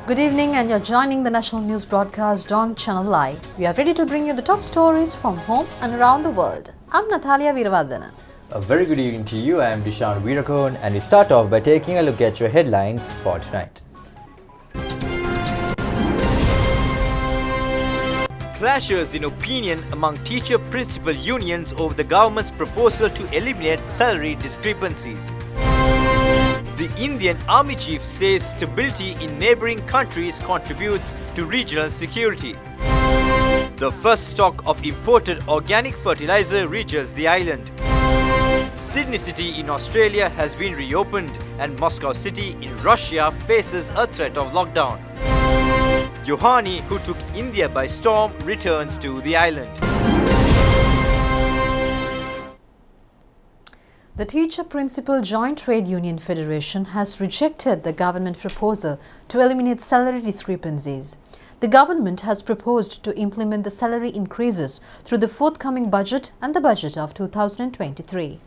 Good evening, and you're joining the national news broadcast on ChannelEye. We are ready to bring you the top stories from home and around the world. I'm Natalia Veeravardhana. A very good evening to you. I am Dishan Veerakon, and we start off by taking a look at your headlines for tonight. Clashes in opinion among teacher-principal unions over the government's proposal to eliminate salary discrepancies. The Indian Army Chief says stability in neighbouring countries contributes to regional security. The first stock of imported organic fertilizer reaches the island. Sydney City in Australia has been reopened, and Moscow City in Russia faces a threat of lockdown. Yohani, who took India by storm, returns to the island. The Teacher Principal Joint Trade Union Federation has rejected the government proposal to eliminate salary discrepancies. The government has proposed to implement the salary increases through the forthcoming budget and the budget of 2023.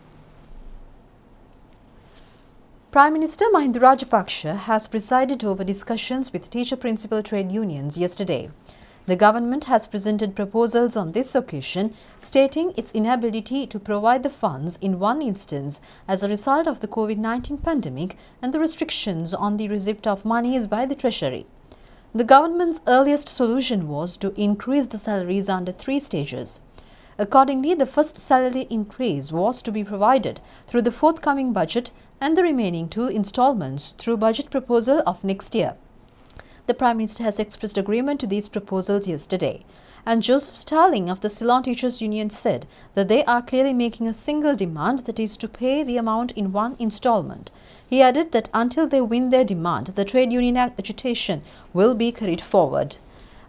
Prime Minister Mahinda Rajapaksa has presided over discussions with teacher principal trade unions yesterday. The government has presented proposals on this occasion, stating its inability to provide the funds in one instance as a result of the COVID-19 pandemic and the restrictions on the receipt of monies by the Treasury. The government's earliest solution was to increase the salaries under 3 stages. Accordingly, the first salary increase was to be provided through the forthcoming budget and the remaining 2 installments through budget proposal of next year. The Prime Minister has expressed agreement to these proposals yesterday, and Joseph Starling of the Ceylon Teachers Union said that they are clearly making a single demand, that is to pay the amount in 1 installment. He added that until they win their demand, the trade union agitation will be carried forward.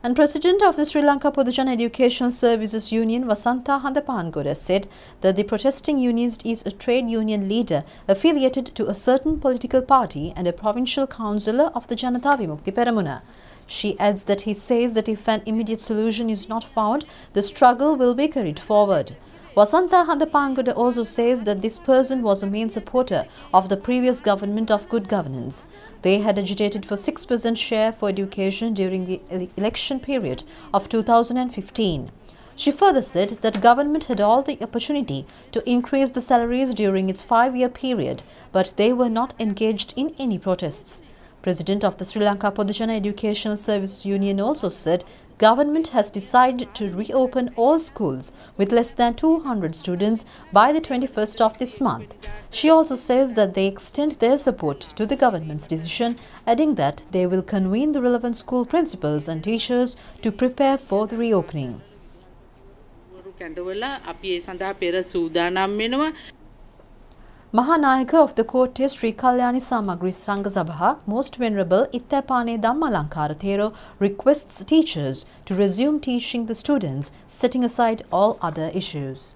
And President of the Sri Lanka Podujana Educational Services Union, Vasantha Handapangoda, said that the protesting unionist is a trade union leader affiliated to a certain political party and a provincial councillor of the Janatha Vimukti Peramuna. She adds that he says that if an immediate solution is not found, the struggle will be carried forward. Vasantha Handapangoda also says that this person was a main supporter of the previous government of good governance. They had agitated for 6% share for education during the election period of 2015. She further said that government had all the opportunity to increase the salaries during its 5-year period, but they were not engaged in any protests. President of the Sri Lanka Podujana Educational Services Union also said government has decided to reopen all schools with less than 200 students by the 21st of this month. She also says that they extend their support to the government's decision, adding that they will convene the relevant school principals and teachers to prepare for the reopening. Mahanayaka of the Kotte Sri Kalyani Samagri Sangha Sabha, Most Venerable Ittapane Dhammalankara Thero, requests teachers to resume teaching the students, setting aside all other issues.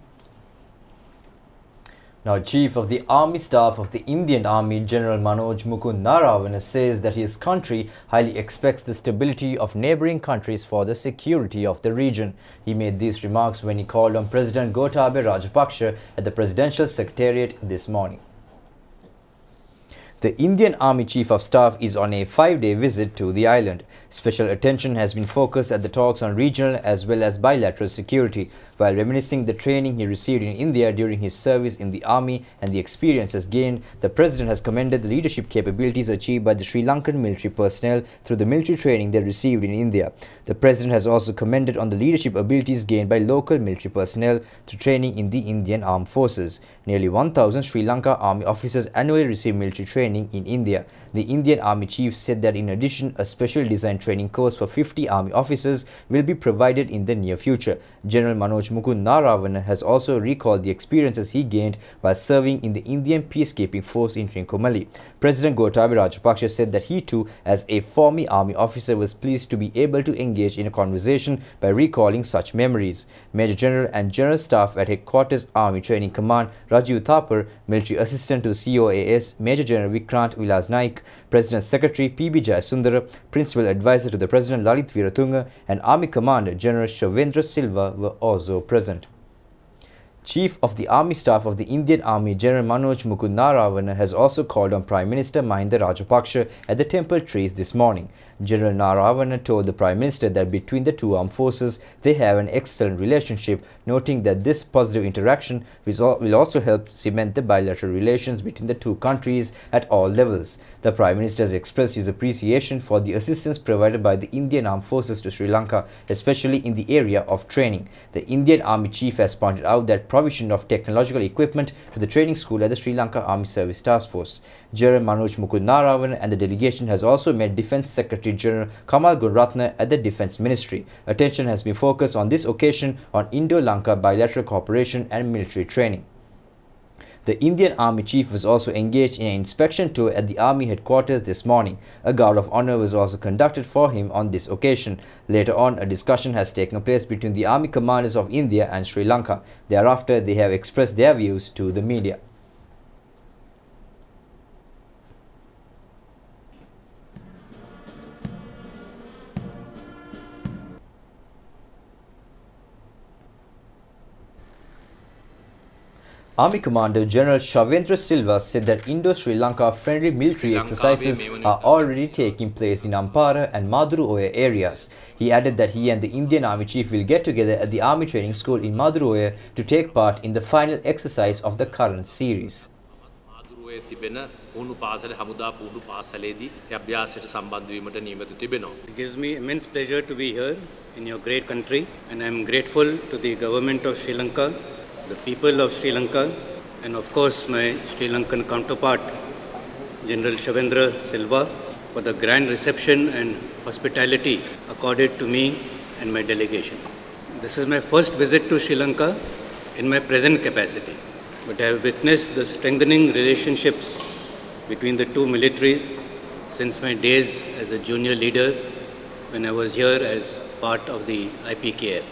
Now, Chief of the Army Staff of the Indian Army, General Manoj Mukund Narawana, says that his country highly expects the stability of neighbouring countries for the security of the region. He made these remarks when he called on President Gotabaya Rajapaksa at the Presidential Secretariat this morning. The Indian Army Chief of Staff is on a 5-day visit to the island. Special attention has been focused at the talks on regional as well as bilateral security, while reminiscing the training he received in India during his service in the army and the experiences gained. The President has commended the leadership capabilities achieved by the Sri Lankan military personnel through the military training they received in India. The President has also commended on the leadership abilities gained by local military personnel through training in the Indian Armed Forces. Nearly 1,000 Sri Lanka Army officers annually receive military training in India. The Indian Army Chief said that in addition, a special design training course for 50 Army officers will be provided in the near future. General Manoj Mukund Narawana has also recalled the experiences he gained while serving in the Indian peacekeeping force in Trincomalee. President Gotabaya Rajapaksa said that he too, as a former Army officer, was pleased to be able to engage in a conversation by recalling such memories. Major General and General Staff at Headquarters Army Training Command Rajiv Thapar, Military Assistant to the COAS Major General Vikrant Vilas Naik, President Secretary P.B. Jayasundara, Principal Advisor to the President Lalit Veeratunga, and Army Commander General Shavendra Silva were also present. Chief of the Army Staff of the Indian Army, General Manoj Mukund Narawana, has also called on Prime Minister Mahinda Rajapaksa at the Temple Trees this morning. General Narawana told the Prime Minister that between the two armed forces, they have an excellent relationship, noting that this positive interaction will also help cement the bilateral relations between the two countries at all levels. The Prime Minister has expressed his appreciation for the assistance provided by the Indian Armed Forces to Sri Lanka, especially in the area of training. The Indian Army Chief has pointed out that provision of technological equipment to the training school at the Sri Lanka Army Service Task Force. General Manoj Mukund Narawana and the delegation has also met Defence Secretary General Kamal Gunratne at the Defence Ministry. Attention has been focused on this occasion on Indo-Lanka bilateral cooperation and military training. The Indian Army Chief was also engaged in an inspection tour at the Army headquarters this morning. A guard of honour was also conducted for him on this occasion. Later on, a discussion has taken place between the Army commanders of India and Sri Lanka. Thereafter, they have expressed their views to the media. Army Commander General Shavendra Silva said that Indo-Sri Lanka friendly military exercises are already taking place in Ampara and Madurai areas. He added that he and the Indian Army Chief will get together at the Army Training School in Madurai to take part in the final exercise of the current series. It gives me immense pleasure to be here in your great country, and I am grateful to the government of Sri Lanka, the people of Sri Lanka, and of course my Sri Lankan counterpart, General Shavendra Silva, for the grand reception and hospitality accorded to me and my delegation. This is my first visit to Sri Lanka in my present capacity, but I have witnessed the strengthening relationships between the two militaries since my days as a junior leader when I was here as part of the IPKF.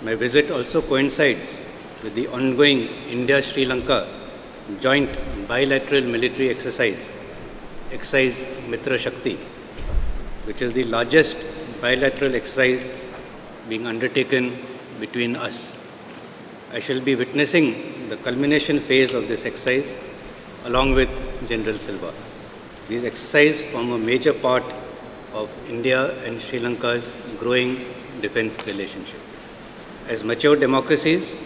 My visit also coincides with the ongoing India-Sri Lanka joint bilateral military exercise Mitra Shakti, which is the largest bilateral exercise being undertaken between us. I shall be witnessing the culmination phase of this exercise along with General Silva. These exercises form a major part of India and Sri Lanka's growing defense relationship. As mature democracies,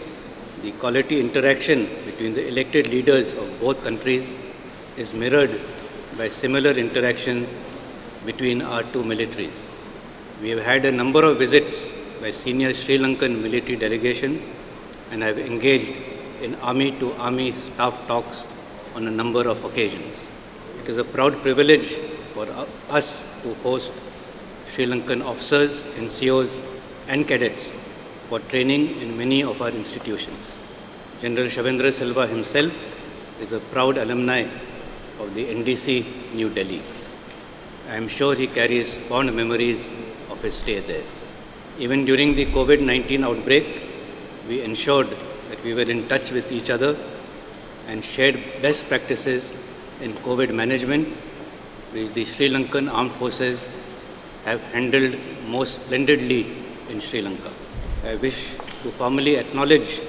the quality interaction between the elected leaders of both countries is mirrored by similar interactions between our two militaries. We have had a number of visits by senior Sri Lankan military delegations and have engaged in army-to-army staff talks on a number of occasions. It is a proud privilege for us to host Sri Lankan officers, NCOs and cadets for training in many of our institutions. General Shavendra Silva himself is a proud alumni of the NDC New Delhi. I am sure he carries fond memories of his stay there. Even during the COVID-19 outbreak, we ensured that we were in touch with each other and shared best practices in COVID management, which the Sri Lankan armed forces have handled most splendidly in Sri Lanka. I wish to formally acknowledge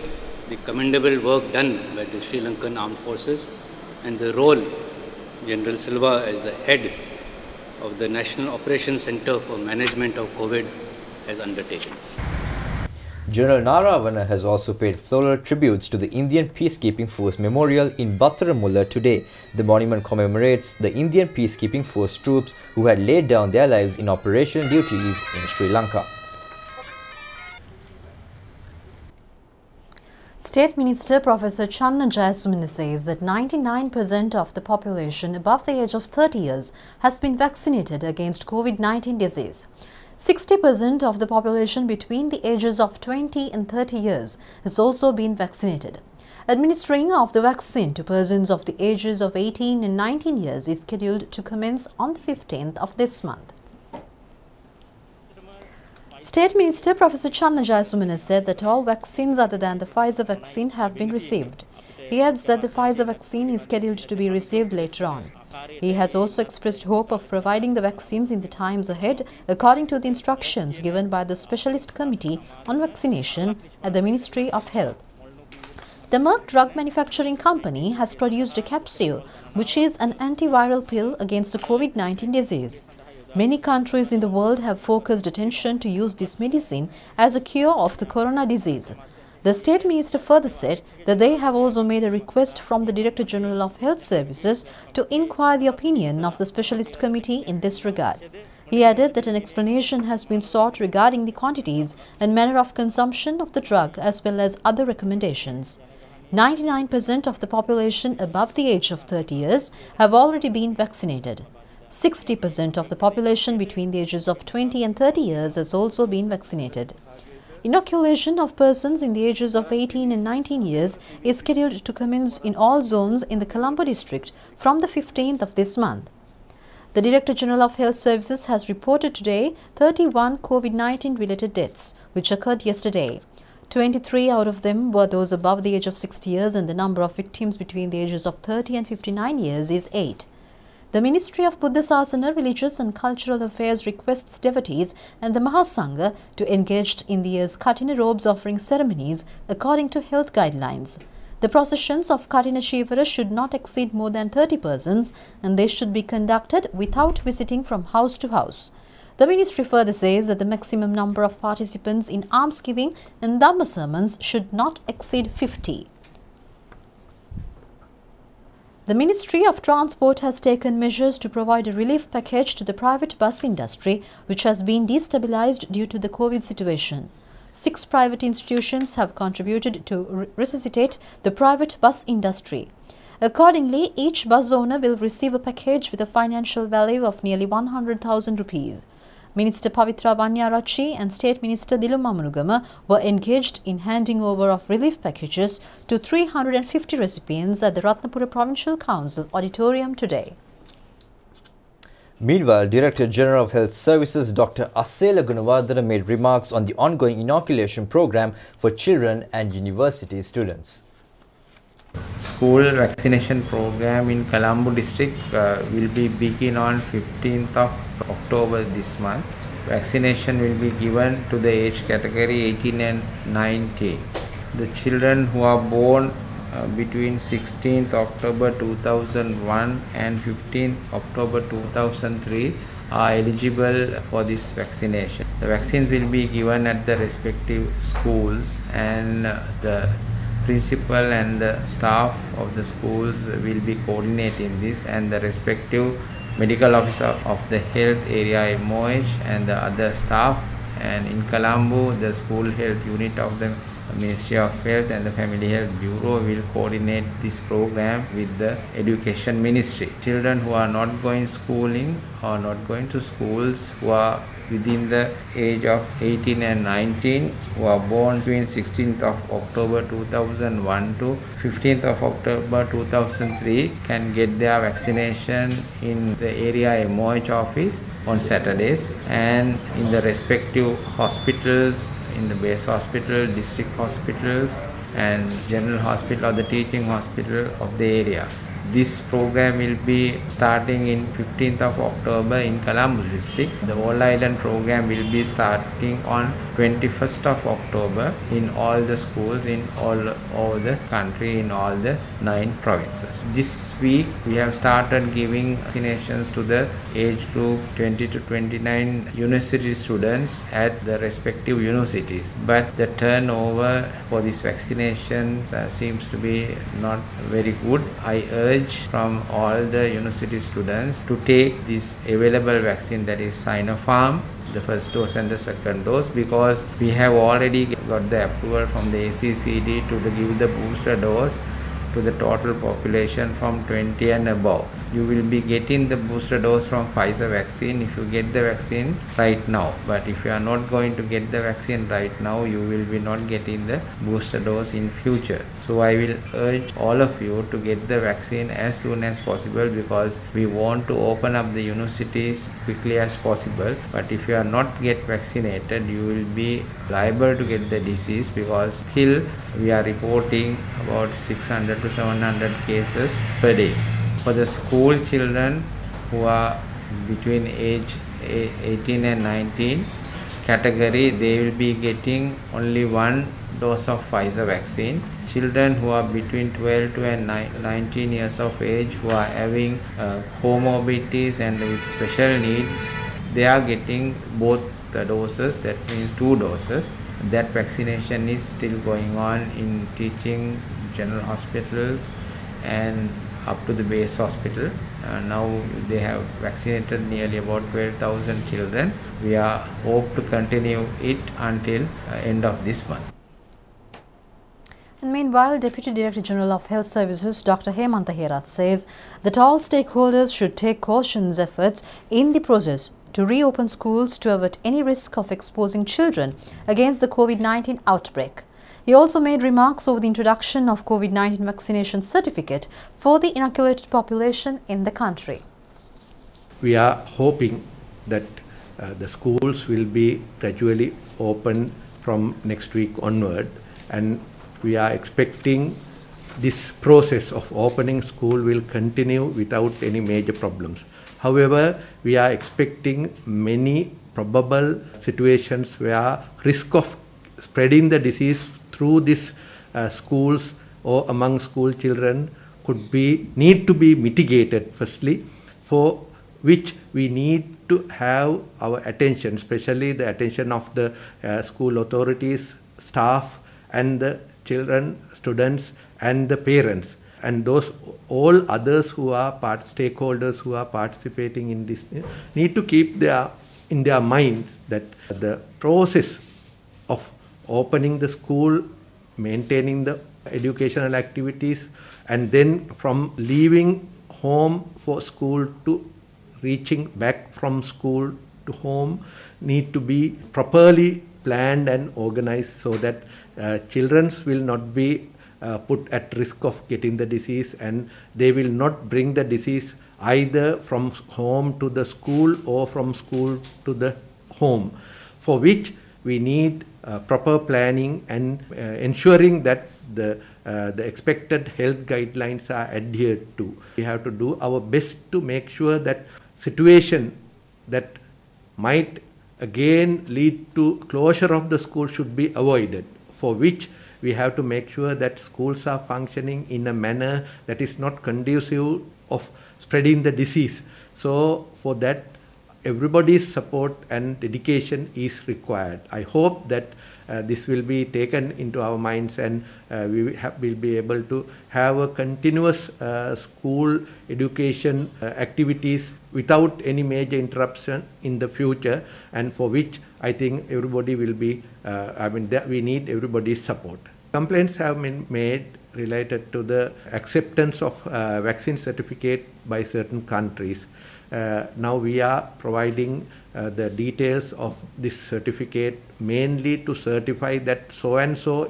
the commendable work done by the Sri Lankan armed forces and the role General Silva as the head of the National Operations Center for Management of COVID has undertaken. General Narawana has also paid floral tributes to the Indian Peacekeeping Force Memorial in Battaramulla today. The monument commemorates the Indian Peacekeeping Force troops who had laid down their lives in operational duties in Sri Lanka. State Minister Professor Channa Jayasumana says that 99% of the population above the age of 30 years has been vaccinated against COVID-19 disease. 60% of the population between the ages of 20 and 30 years has also been vaccinated. Administering of the vaccine to persons of the ages of 18 and 19 years is scheduled to commence on the 15th of this month. State Minister Professor Channa Jayasumana said that all vaccines other than the Pfizer vaccine have been received. He adds that the Pfizer vaccine is scheduled to be received later on. He has also expressed hope of providing the vaccines in the times ahead according to the instructions given by the Specialist Committee on Vaccination at the Ministry of Health. The Merck drug manufacturing company has produced a capsule, which is an antiviral pill against the COVID-19 disease. Many countries in the world have focused attention to use this medicine as a cure of the corona disease. The State Minister further said that they have also made a request from the Director General of Health Services to inquire the opinion of the Specialist Committee in this regard. He added that an explanation has been sought regarding the quantities and manner of consumption of the drug as well as other recommendations. 99% of the population above the age of 30 years have already been vaccinated. 60% of the population between the ages of 20 and 30 years has also been vaccinated. Inoculation of persons in the ages of 18 and 19 years is scheduled to commence in all zones in the Colombo district from the 15th of this month. The Director General of Health Services has reported today 31 COVID-19 related deaths, which occurred yesterday. 23 out of them were those above the age of 60 years and the number of victims between the ages of 30 and 59 years is 8. The Ministry of Buddha Sasana, Religious and Cultural Affairs requests devotees and the Mahasangha to engage in the year's Katina robes offering ceremonies according to health guidelines. The processions of Katina Shivara should not exceed more than 30 persons and they should be conducted without visiting from house to house. The ministry further says that the maximum number of participants in almsgiving and Dhamma sermons should not exceed 50. The Ministry of Transport has taken measures to provide a relief package to the private bus industry, which has been destabilized due to the COVID situation. 6 private institutions have contributed to resuscitate the private bus industry. Accordingly, each bus owner will receive a package with a financial value of nearly 100,000 rupees. Minister Pavitra Vanyarachi and State Minister Diluma Munugama were engaged in handing over of relief packages to 350 recipients at the Ratnapura Provincial Council auditorium today. Meanwhile, Director General of Health Services Dr. Asela Gunawardana made remarks on the ongoing inoculation program for children and university students. School vaccination program in Colombo district will be begin on 15th of October this month. Vaccination will be given to the age category 18 and 19. The children who are born between 16th October 2001 and 15th October 2003 are eligible for this vaccination. The vaccines will be given at the respective schools and the principal and the staff of the schools will be coordinating this, and the respective medical officer of the health area MOH and the other staff, and in Colombo the school health unit of the Ministry of Health and the Family Health Bureau will coordinate this program with the Education Ministry. Children who are not going schooling or not going to schools, who are within the age of 18 and 19, who are born between 16th of October 2001 to 15th of October 2003 can get their vaccination in the area MOH office on Saturdays, and in the respective hospitals, in the base hospital, district hospitals and general hospital or the teaching hospital of the area. This program will be starting in 15th of October in Colombo district. The All Island program will be starting on 21st of October in all the schools in all over the country in all the 9 provinces. This week we have started giving vaccinations to the age group 20 to 29 university students at the respective universities. But the turnover for these vaccinations seems to be not very good. I urge from all the university students to take this available vaccine, that is Sinopharm, the first dose and the second dose, because we have already got the approval from the ACCD to give the booster dose to the total population from 20 and above. You will be getting the booster dose from Pfizer vaccine if you get the vaccine right now. But if you are not going to get the vaccine right now, you will be not getting the booster dose in future. So I will urge all of you to get the vaccine as soon as possible, because we want to open up the universities quickly as possible. But if you are not get vaccinated, you will be liable to get the disease, because still we are reporting about 600 to 700 cases per day. For the school children who are between age 18 and 19 category, they will be getting only one dose of Pfizer vaccine. Children who are between 12 to 19 years of age who are having comorbidities and with special needs, they are getting both the doses, that means 2 doses. That vaccination is still going on in teaching general hospitals and up to the base hospital. Now they have vaccinated nearly about 12,000 children. We are hope to continue it until end of this month. And meanwhile, Deputy Director General of Health Services Dr. Hemantha Herath says that all stakeholders should take cautious efforts in the process to reopen schools to avert any risk of exposing children against the COVID-19 outbreak. He also made remarks over the introduction of COVID-19 vaccination certificate for the inoculated population in the country. We are hoping that the schools will be gradually open from next week onward, and we are expecting this process of opening school will continue without any major problems. However, we are expecting many probable situations where risk of spreading the disease through these schools or among school children need to be mitigated firstly, for which we need to have our attention, especially the attention of the school authorities, staff and the children, students and the parents, and those all others who are stakeholders who are participating in this need to keep in their minds that the process of opening the school, maintaining the educational activities, and then from leaving home for school to reaching back from school to home need to be properly planned and organized so that children will not be put at risk of getting the disease, and they will not bring the disease either from home to the school or from school to the home, for which we need proper planning and ensuring that the expected health guidelines are adhered to. We have to do our best to make sure that situation that might again lead to closure of the school should be avoided, for which we have to make sure that schools are functioning in a manner that is not conducive of spreading the disease. So for that, everybody's support and dedication is required. I hope that this will be taken into our minds, and we will be able to have a continuous school education activities without any major interruption in the future, and for which I think everybody will be, we need everybody's support. Complaints have been made related to the acceptance of vaccine certificate by certain countries. Now we are providing the details of this certificate mainly to certify that so and so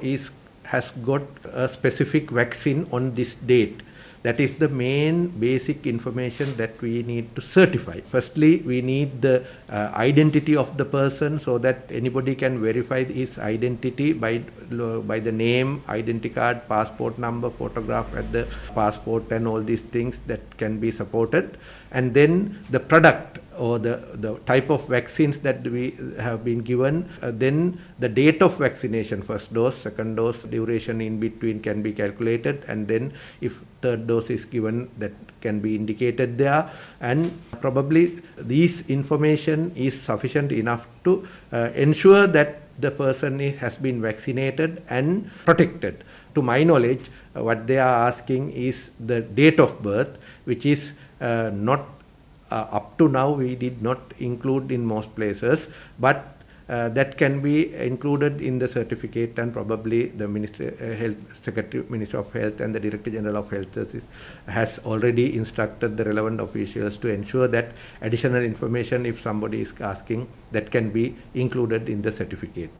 has got a specific vaccine on this date. That is the main basic information that we need to certify. Firstly, we need the identity of the person so that anybody can verify his identity by the name, identity card, passport number, photograph at the passport and all these things that can be supported. And then the product or the type of vaccines that we have been given, then the date of vaccination, first dose, second dose, duration in between can be calculated, and then if third dose is given, that can be indicated there, and probably this information is sufficient enough to ensure that the person has been vaccinated and protected. To my knowledge, what they are asking is the date of birth, which is not up to now we did not include in most places, but that can be included in the certificate, and probably the Minister of Health and the Director General of Health Services has already instructed the relevant officials to ensure that additional information, if somebody is asking, that can be included in the certificate.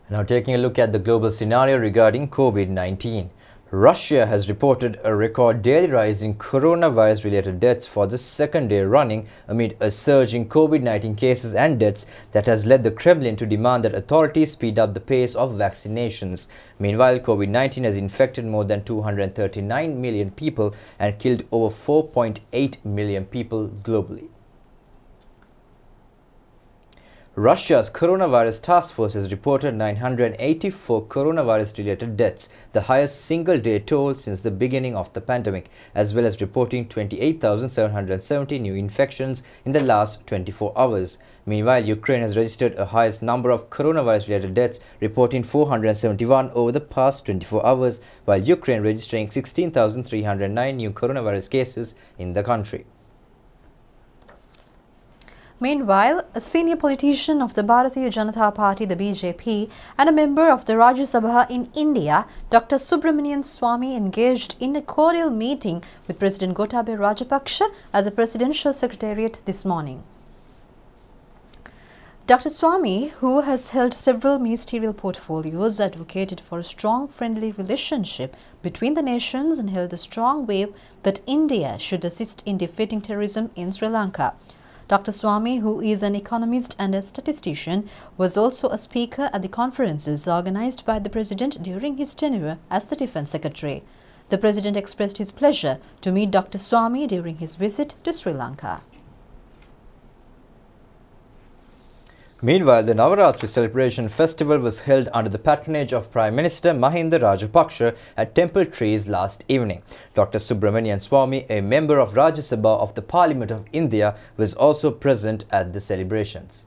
Now taking a look at the global scenario regarding COVID-19. Russia has reported a record daily rise in coronavirus-related deaths for the second day running amid a surge in COVID-19 cases and deaths that has led the Kremlin to demand that authorities speed up the pace of vaccinations. Meanwhile, COVID-19 has infected more than 239 million people and killed over 4.8 million people globally. Russia's coronavirus task force has reported 984 coronavirus-related deaths, the highest single-day toll since the beginning of the pandemic, as well as reporting 28,770 new infections in the last 24 hours. Meanwhile, Ukraine has registered a highest number of coronavirus-related deaths, reporting 471 over the past 24 hours, while Ukraine registering 16,309 new coronavirus cases in the country. Meanwhile, a senior politician of the Bharatiya Janata Party, the BJP, and a member of the Rajya Sabha in India, Dr. Subramanian Swamy, engaged in a cordial meeting with President Gotabaya Rajapaksa at the Presidential Secretariat this morning. Dr. Swamy, who has held several ministerial portfolios, advocated for a strong friendly relationship between the nations and held a strong view that India should assist in defeating terrorism in Sri Lanka. Dr. Swamy, who is an economist and a statistician, was also a speaker at the conferences organized by the President during his tenure as the Defence Secretary. The President expressed his pleasure to meet Dr. Swamy during his visit to Sri Lanka. Meanwhile, the Navratri Celebration festival was held under the patronage of Prime Minister Mahinda Rajapaksa at Temple Trees last evening. Dr. Subramanian Swamy, a member of Rajya Sabha of the Parliament of India, was also present at the celebrations.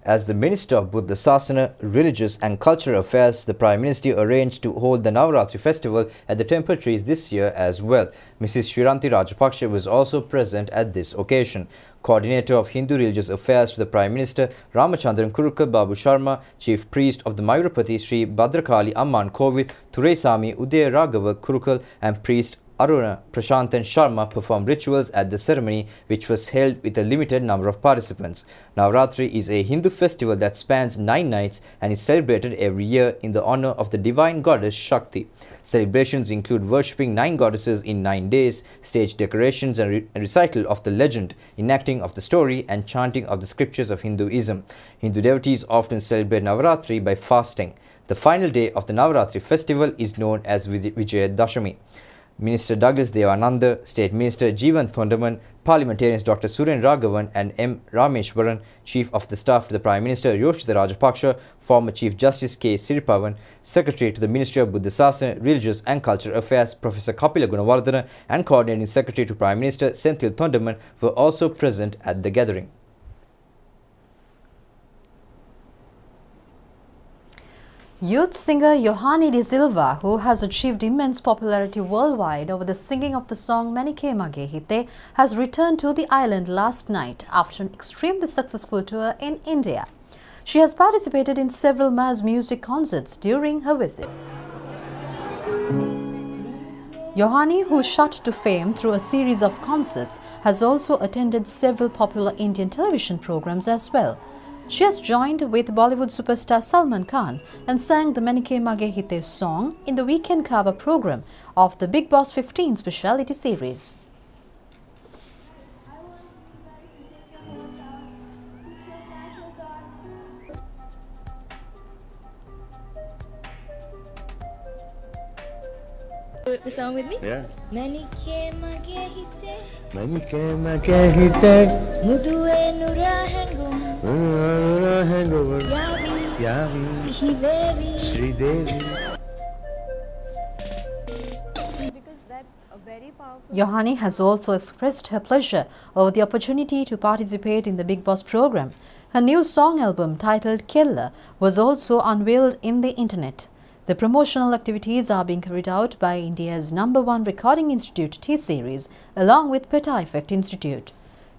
As the Minister of Buddha Sasana, Religious and Cultural Affairs, the Prime Minister arranged to hold the Navratri festival at the Temple Trees this year as well. Mrs. Shriranti Rajapaksa was also present at this occasion. Coordinator of Hindu Religious Affairs to the Prime Minister, Ramachandran Kurukal Babu Sharma, Chief Priest of the Mayurapati Sri Bhadrakali Amman Kovil, Thuresami Udaya Raghava Kurukal, and Priest Aruna Prashantan Sharma performed rituals at the ceremony, which was held with a limited number of participants. Navratri is a Hindu festival that spans 9 nights and is celebrated every year in the honor of the divine goddess Shakti. Celebrations include worshipping 9 goddesses in 9 days, stage decorations and recital of the legend, enacting of the story and chanting of the scriptures of Hinduism. Hindu devotees often celebrate Navratri by fasting. The final day of the Navratri festival is known as Vijaya Dashami. Minister Douglas Devananda, State Minister Jeevan Thondaman, Parliamentarians Dr. Suren Raghavan and M. Rameshwaran, Chief of the Staff to the Prime Minister Yoshida Rajapaksa, former Chief Justice K. Siripavan, Secretary to the Ministry of Buddha Sasana, Religious and Cultural Affairs Professor Kapila Gunawardana and Coordinating Secretary to Prime Minister Senthil Thondaman were also present at the gathering. Youth singer Yohani De Silva, who has achieved immense popularity worldwide over the singing of the song Manike Mage Hite, has returned to the island last night after an extremely successful tour in India. She has participated in several mass music concerts during her visit. Yohani, who shot to fame through a series of concerts, has also attended several popular Indian television programs as well. She has joined with Bollywood superstar Salman Khan and sang the Manike Mage Hite song in the Weekend Cover program of the Big Boss 15 speciality series. The song with me? Yeah. Manike Mage Hite Manike Mage Hite Mudue Nura Hango Yavi Sihivevi Sridevi. Yohani has also expressed her pleasure over the opportunity to participate in the Big Boss program. Her new song album titled Kella was also unveiled in the internet. The promotional activities are being carried out by India's #1 recording institute T-Series along with Peta Effect Institute.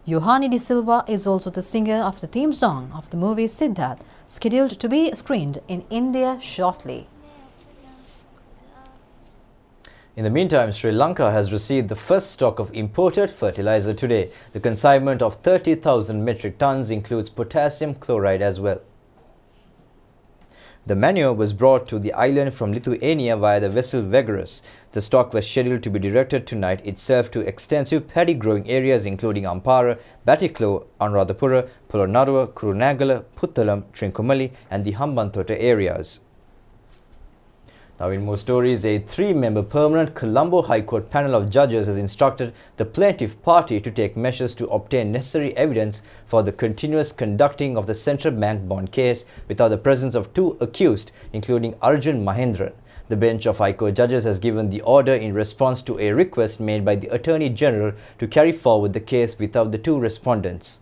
Yohani De Silva is also the singer of the theme song of the movie Siddharth, scheduled to be screened in India shortly. In the meantime, Sri Lanka has received the first stock of imported fertilizer today. The consignment of 30,000 metric tons includes potassium chloride as well. The manure was brought to the island from Lithuania via the vessel Vegarus. The stock was scheduled to be directed tonight itself to extensive paddy growing areas including Ampara, Batiklo, Anuradhapura, Polonnaruwa, Kurunegala, Puttalam, Trincomalee and the Hambantota areas. Now in more stories, a 3-member permanent Colombo High Court panel of judges has instructed the plaintiff party to take measures to obtain necessary evidence for the continuous conducting of the central bank bond case without the presence of 2 accused, including Arjun Mahendran. The bench of High Court judges has given the order in response to a request made by the Attorney General to carry forward the case without the 2 respondents.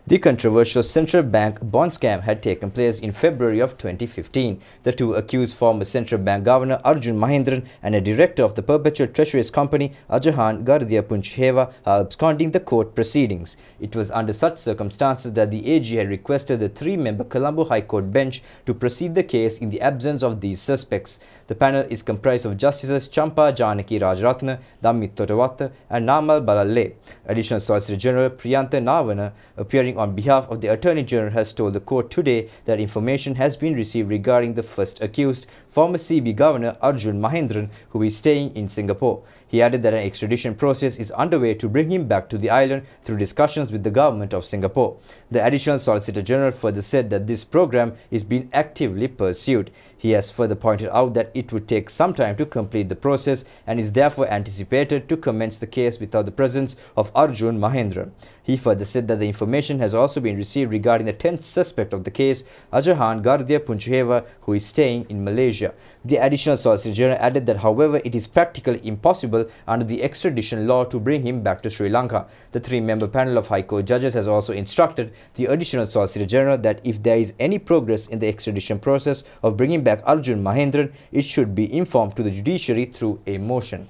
The controversial central bank bond scam had taken place in February of 2015. The 2 accused former central bank governor Arjun Mahendran and a director of the Perpetual Treasuries Company Ajahan Gardia Punchheva are absconding the court proceedings. It was under such circumstances that the AG had requested the 3-member Colombo High Court bench to proceed the case in the absence of these suspects. The panel is comprised of Justices Champa Janaki Rajratna, Dhammit Totawatta and Namal Balalle. Additional Solicitor General Priyantha Navana, appearing on behalf of the Attorney General, has told the court today that information has been received regarding the first accused, former CB Governor Arjun Mahendran, who is staying in Singapore. He added that an extradition process is underway to bring him back to the island through discussions with the government of Singapore. The Additional Solicitor General further said that this program is being actively pursued. He has further pointed out that it would take some time to complete the process and is therefore anticipated to commence the case without the presence of Arjun Mahendran. He further said that the information has also been received regarding the 10th suspect of the case, Ajahan Gardia Punchheva, who is staying in Malaysia. The Additional Solicitor General added that, however, it is practically impossible under the extradition law to bring him back to Sri Lanka. The 3-member panel of High Court judges has also instructed the Additional Solicitor General that if there is any progress in the extradition process of bringing back Arjun Mahendran, it should be informed to the judiciary through a motion.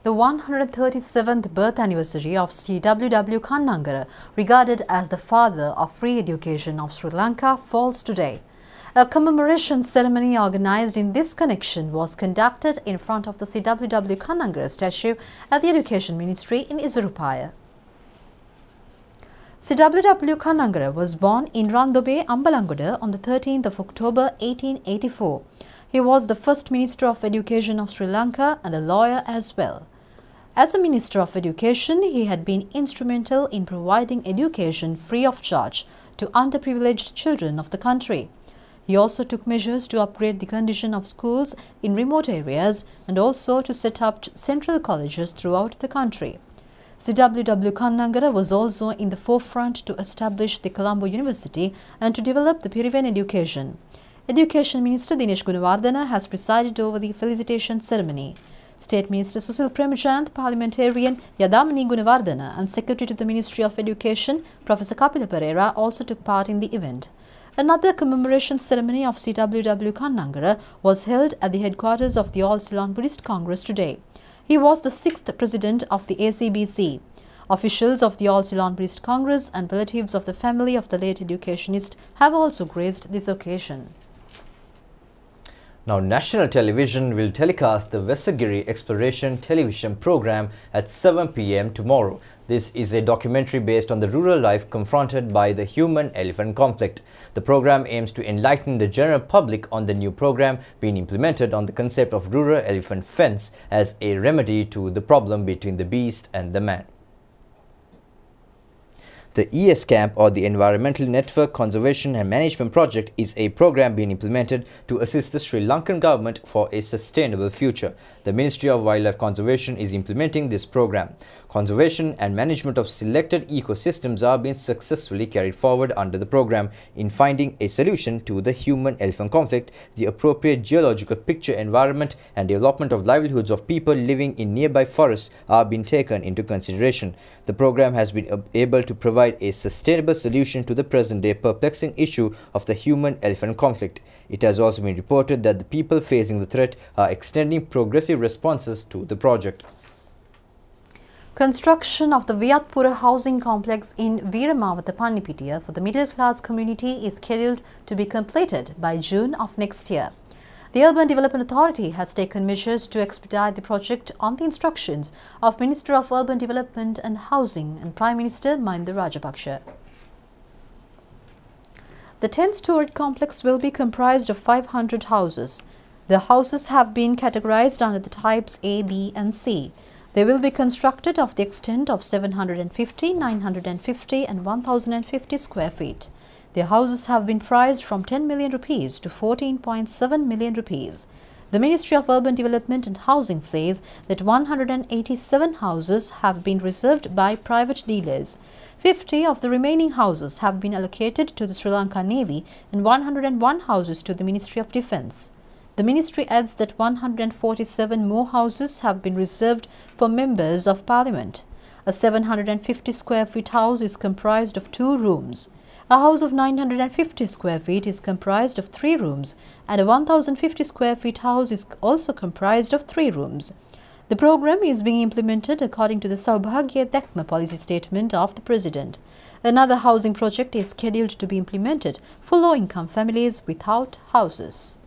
The 137th birth anniversary of CWW Kannangara, regarded as the father of free education of Sri Lanka, falls today. A commemoration ceremony organized in this connection was conducted in front of the CWW Kannangara statue at the Education Ministry in Isarupaya. CWW Kannangara was born in Randobe, Ambalangoda on the 13th of October 1884. He was the first Minister of Education of Sri Lanka and a lawyer as well. As a Minister of Education, he had been instrumental in providing education free of charge to underprivileged children of the country. He also took measures to upgrade the condition of schools in remote areas and also to set up central colleges throughout the country. CWW Kannangara was also in the forefront to establish the Colombo University and to develop the Piriven education. Education Minister Dinesh Gunawardena has presided over the felicitation ceremony. State Minister Susil Premchand, Parliamentarian Yadamani Gunawardena and Secretary to the Ministry of Education Professor Kapila Pereira also took part in the event. Another commemoration ceremony of CWW Kannangara was held at the headquarters of the All Ceylon Buddhist Congress today. He was the 6th President of the ACBC. Officials of the All Ceylon Buddhist Congress and relatives of the family of the late educationist have also graced this occasion. Now, national television will telecast the Vesagiri Exploration television program at 7 p.m. tomorrow. This is a documentary based on the rural life confronted by the human-elephant conflict. The program aims to enlighten the general public on the new program being implemented on the concept of rural elephant fence as a remedy to the problem between the beast and the man. The ESCAMP, or the Environmental Network Conservation and Management Project, is a program being implemented to assist the Sri Lankan government for a sustainable future. The Ministry of Wildlife Conservation is implementing this program. Conservation and management of selected ecosystems are being successfully carried forward under the program. In finding a solution to the human-elephant conflict, the appropriate geological picture environment and development of livelihoods of people living in nearby forests are being taken into consideration. The program has been able to provide a sustainable solution to the present-day perplexing issue of the human-elephant conflict. It has also been reported that the people facing the threat are extending progressive responses to the project. Construction of the Viyatpura housing complex in Veeramawatha Pannipitiya for the middle-class community is scheduled to be completed by June of next year. The Urban Development Authority has taken measures to expedite the project on the instructions of Minister of Urban Development and Housing and Prime Minister Mahinda Rajapaksa. The 10-storied complex will be comprised of 500 houses. The houses have been categorized under the types A, B and C. They will be constructed of the extent of 750, 950 and 1050 square feet. Their houses have been priced from 10 million rupees to 14.7 million rupees. The Ministry of Urban Development and Housing says that 187 houses have been reserved by private dealers. 50 of the remaining houses have been allocated to the Sri Lanka Navy and 101 houses to the Ministry of Defence. The ministry adds that 147 more houses have been reserved for members of Parliament. A 750 square feet house is comprised of 2 rooms. A house of 950 square feet is comprised of 3 rooms, and a 1050 square feet house is also comprised of 3 rooms. The program is being implemented according to the Saubhagya Dakma policy statement of the President. Another housing project is scheduled to be implemented for low-income families without houses.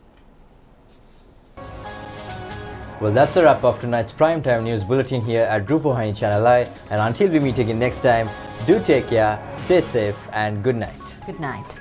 Well, that's a wrap of tonight's primetime news bulletin here at Rupavahini ChannelEye. And until we meet again next time, do take care, stay safe, and good night. Good night.